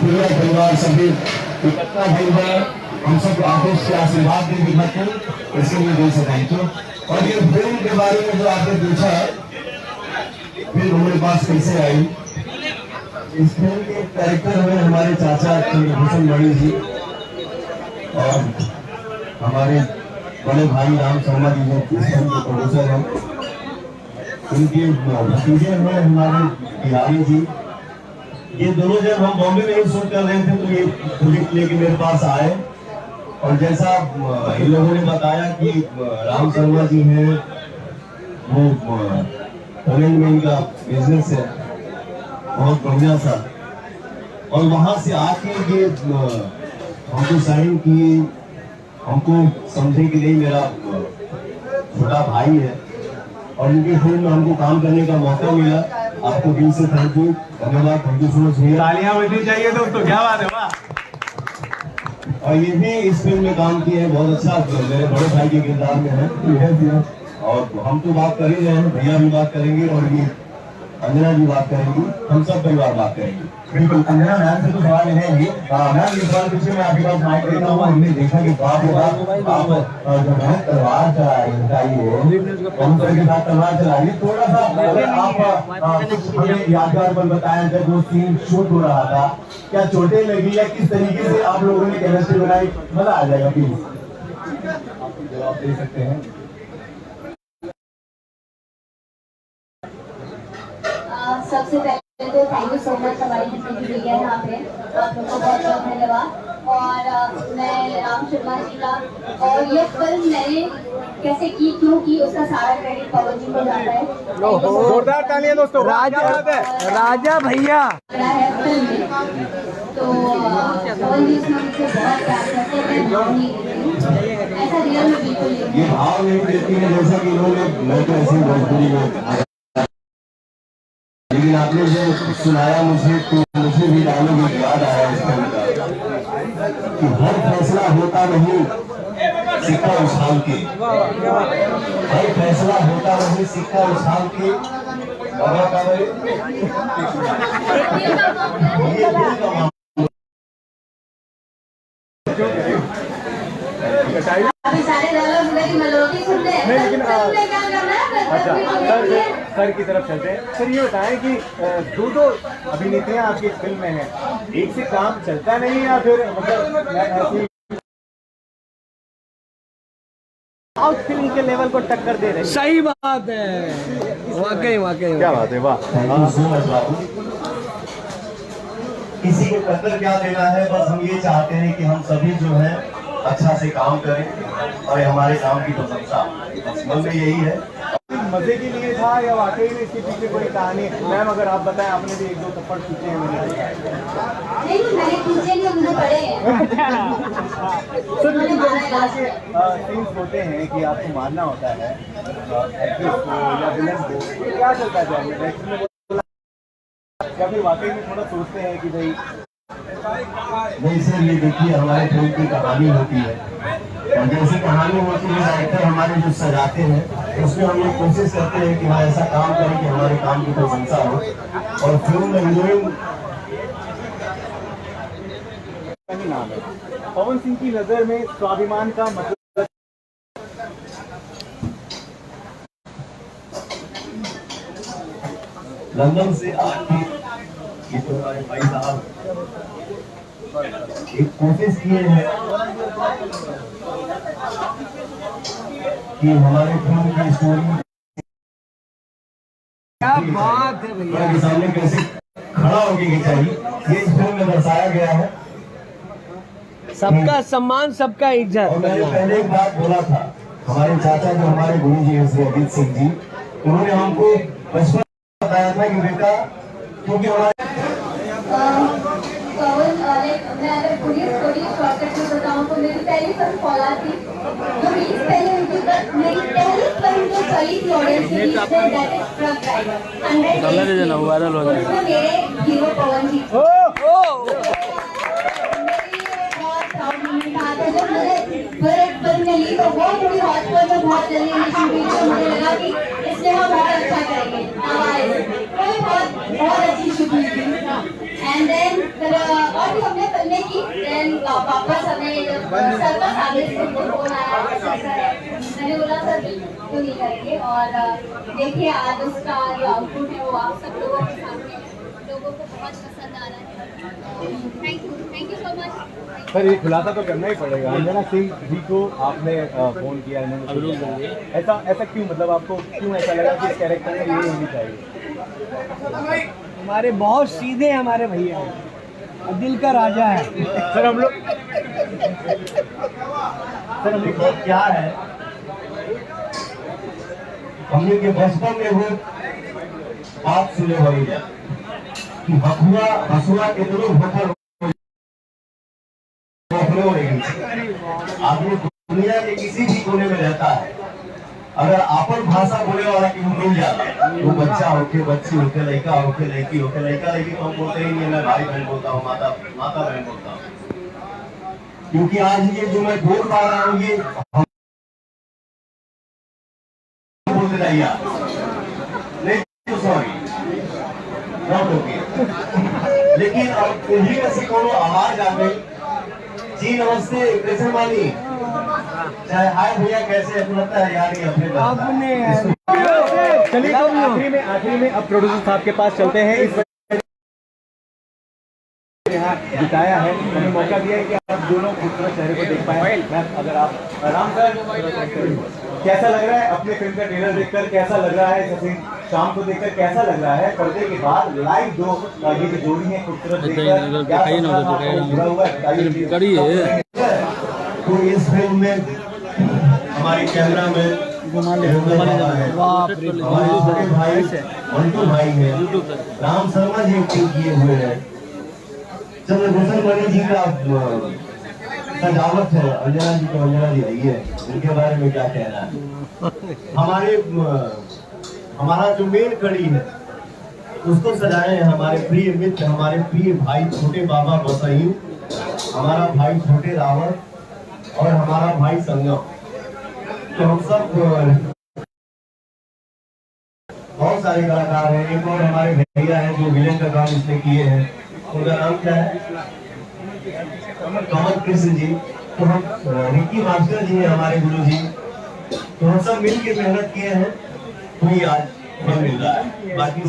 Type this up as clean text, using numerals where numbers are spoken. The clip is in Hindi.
पूरा परिवार सभी इकट्ठा भइल बा, हम सब आदेश के आशीर्वाद देंगे खातिर इसके लिए दे सकें तो। और ये फिल्म के बारे में जो आपने पूछा, फिल्म हमारे पास कैसे आई, इस फिल्म के कैरेक्टर में हमारे चाचा चंद्रभूषण मणि जी और हमारे बड़े भाई राम शर्मा जी जो इस फिल्म के प्रोड्यूसर हैं, उनके भतीजे हैं हमारे बिहारी जी। ये दोनों जब हम बॉम्बे में ही शूट कर रहे थे तो ये प्रोजेक्ट लेके मेरे पास आए, और जैसा इन लोगों ने बताया कि राम शर्मा जी हैं, वो पोलैंड में इनका बिजनेस है बहुत बढ़िया सा, और वहां से आके ये हमको साइन किए, हमको समझे कि नहीं मेरा छोटा भाई है, और इनके फिल्म में हमको काम करने का मौका मिला। आपको दिल से थैंक यू, धन्यवाद, थैंक यू सो मच। तालियां बजनी चाहिए दोस्तों, क्या बात है, वाह। और ये भी इस फिल्म में काम किए हैं, बहुत अच्छा मेरे बड़े भाई के किरदार में है। और हम तो बात कर ही रहे हैं, भैया भी बात करेंगे और ये अंजना जी बात करेंगी, हम सब परिवार बात करेंगे। बिल्कुल, अंजना मैम से तो सवाल है ही। मैम इस बार पीछे मैं आपके पास माइक देता हूँ। हमने देखा कि बाप आप जो है तलवार चलाइए, कौन के साथ तलवार चलाइए, थोड़ा सा आप हमें यादगार पल बताएं जब वो सीन शूट हो रहा था, क्या चोटें लगी या किस तरीके से आप लोगों ने केमिस्ट्री बनाई, मजा आ जाएगा प्लीज। आप जवाब दे सकते हैं। सबसे पहले तो थैंक यू सो मच हमारी जितनी भी मीडिया है यहाँ पे, आप लोगों को बहुत बहुत धन्यवाद। और मैं राम शर्मा जी का, और ये फिल्म मैंने कैसे की, क्यों की, उसका सारा क्रेडिट पवन जी को जाता है। जोरदार तालियां दोस्तों, राजा भैया है फिल्म में, तो पवन जी इसमें मुझसे बहुत प्यार करते हैं, ऐसा रियल में बिल्कुल नहीं। ये भाव नहीं देती है जैसा कि इन्होंने, मैं तो ऐसी भोजपुरी में, लेकिन आपने जो सुनाया मुझे तो मुझे भी डायलॉग याद आया इस फिल्म का कि हर फैसला होता नहीं सिक्का उछाल के, हर फैसला होता नहीं सिक्का उछाल के। अभी सारे डायलॉग की मेलोडी सुनते हैं, लेकिन क्या करना है। अच्छा सर की तरफ चलते हैं। सर ये बताएं कि दो अभिनेत्रियां आपकी फिल्म में हैं, एक से काम चलता नहीं या फिर मतलब ऐसी आउट फिल्म के लेवल को टक्कर दे रहे हैं? सही बात है, वाकई क्या बात है, वाह। किसी को टक्कर क्या देना है, बस हम ये चाहते हैं कि हम सभी जो है अच्छा से काम करें और हमारे काम की प्रशंसा, मन में यही है। मजे के लिए था या वाकई में इसके पीछे कोई कहानी है? मैम अगर आप बताएं, आपने भी एक दो थप्पड़ खींचे हैं मैंने। नहीं मैंने खींचे नहीं, मुझे पड़े हैं। सर लेकिन जब इस तरह के सीन्स होते हैं कि आपको मारना होता है एक्ट्रेस को या विलन को, तो क्या चलता है या फिर वाकई में थोड़ा सोचते हैं कि भाई नहीं सर, ये देखिए हमारे फिल्म की कहानी होती है, और जैसी कहानी होती है डायरेक्टर हमारे जो सजाते हैं उसमें हम लोग कोशिश करते हैं कि हाँ ऐसा काम करें कि हमारे काम की प्रशंसा हो। और फिल्म में हीरोइन नाम है पवन सिंह की नजर में स्वाभिमान का मतलब लंदन से आके ये तो हमारे भाई साहब एक कोशिश किए हैं कि हमारे फिल्म की स्टोरी क्या बात है भैया, के सामने कैसे खड़ा होके चाहिए, ये इस फिल्म में दर्शाया गया है। सबका सम्मान सबका इज्जत। और मैंने पहले एक बात बोला था, हमारे चाचा जो हमारे गुरु जी हैं श्री अजीत सिंह जी, उन्होंने हमको बचपन बताया था कि बेटा, क्योंकि हमारे मैं अगर पूरी स्टोरी शॉर्टकट में बताऊं तो मेरी पहली फिल्म फौला थी, जो रिलीज पहले हुई थी, बट मेरी पहली फिल्म जो चली थी ऑडियंस के बीच में, that is truck driver 100 days, उसमें मेरे हीरो पवन जी। जब मैंने फिर एक फिल्म में ली तो वो पूरी हॉस्पिटल में बहुत जल्दी मुझे लगा कि इसलिए हम बहुत अच्छा करेंगे, कोई बहुत अच्छी शूटिंग थी। एंड देन और भी देन वापस हमें सर का सामने से फोन आया मैंने बोला सर क्यों नहीं करेंगे। और देखिए आज उसका जो आउटपुट है वो आप सब लोगों के सामने है, लोगों को बहुत पसंद आ रहा है। Thank you so much. Sir ये खुलासा तो करना ही पड़ेगा, अंजना सिंह जी को आपने फोन किया, इन्होंने ऐसा क्यों, मतलब आपको क्यों ऐसा लगा कि इस कैरेक्टर में ये होनी चाहिए? हमारे बहुत सीधे हमारे भैया हैं और दिल का राजा है। सर हम लोग देखो क्या है, हमने के बचपन में वो बात सुने हुई है कि हसुआ कितने भूखल आदमी दुनिया के किसी भी कोने में रहता है, अगर आपन भाषा बोले वाला कि मिल जाता, वो बच्चा होके बच्ची होके लड़का होके लड़की होके लड़का लड़की तो हम बोलते ही नहीं, मैं भाई बहन बोलता हूँ, माता बहन बोलता हूँ। क्योंकि आज ये जो मैं बोल पा रहा हूँ ये बोलते रहिए नहीं तो सॉरी नॉट ओके। लेकिन अब उन्हीं में से कोनो आवाज आ गई, जी नमस्ते कैसे मानी, चाहे हाय भैया कैसे, लगता है यार ये अपने चलिए तो आखिरी में अब प्रोड्यूसर साहब के पास चलते हैं। इस यहाँ जिताया है, हमें मौका दिया है कि आप दोनों खूबसूरत चेहरे को देख पाए। मैम अगर आप आराम कर, कैसा लग रहा है अपने फिल्म का ट्रेलर देखकर, कैसा लग रहा है सचिन शाम को देखकर, कैसा लग रहा है पर्दे के बाद लाइव दो ये जो जोड़ी है खूबसूरत देखकर, तो इस फिल्म में हमारी कैमरा में हमारे छोटे भाई मंटू भाई है, राम शर्मा जी एक्टिंग किए हुए हैं, चंद्रभूषण मणि जी का सजावट है, अंजना जी को अंजना जी आई है, उनके बारे में क्या कहना है। हमारा जो मेन कड़ी है उसको सजाए हैं हमारे प्रिय मित्र, हमारे प्रिय भाई छोटे बाबा बसयू, हमारा भाई छोटे रावण और हमारा भाई संगम। तो हम सब बहुत सारे कलाकार हैं। एक और हमारे भैया हैं जो विलेन का काम इसने किए हैं, उनका नाम क्या है, कमल कृष्ण जी। तो हम रिकी मास्टर जी हैं हमारे गुरु जी, तो हम सब मिल के मेहनत किए हैं, तो ये आज फल मिल रहा है। बाकी